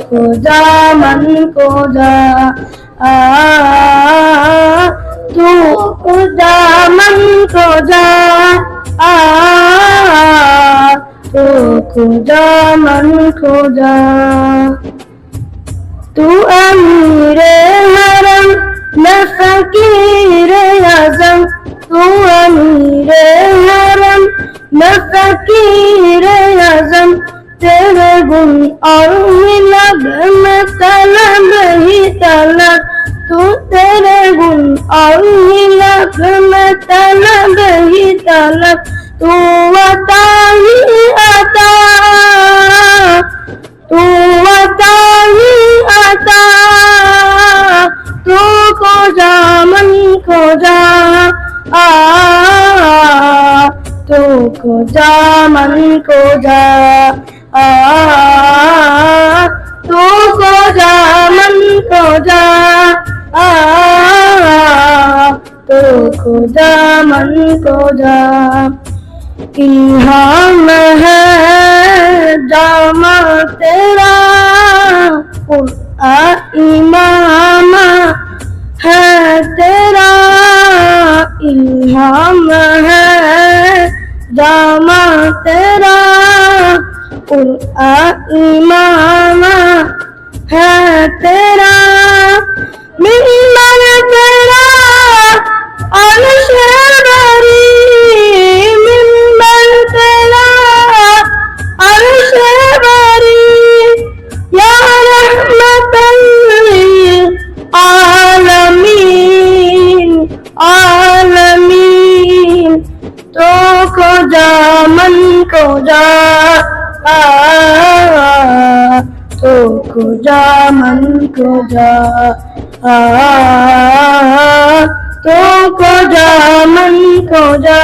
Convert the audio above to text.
खुदा मन को जा तू खुदा मन को जा तू खुदा मन को जा तू अमीरे हरम मैं फकीरे आज़म तू अमीरे हरम मैं फकीरे आज़म तेरे गुण और मिलब मैं तलब ही तलब तू तेरे गुण और मिलब मैं तलब ही तलब तू अता ही अता तू अता ही अता तू खोजा मन खोजा तू खोजा मन खोजा तू खोजा मन खोजा तू खोजा मन खोजा इल्हाम है जामा तेरा इमाम है तेरा इल्हाम है जामा तेरा इमाम है तेरा मिम्बर तेरा अर्श बरी मिम्बर तेरा अर्श बरी या रहमतल आलमीन आलमीन तो खोजा मन खोजा तो खोजा मन खोजा तो खोजा मन खोजा।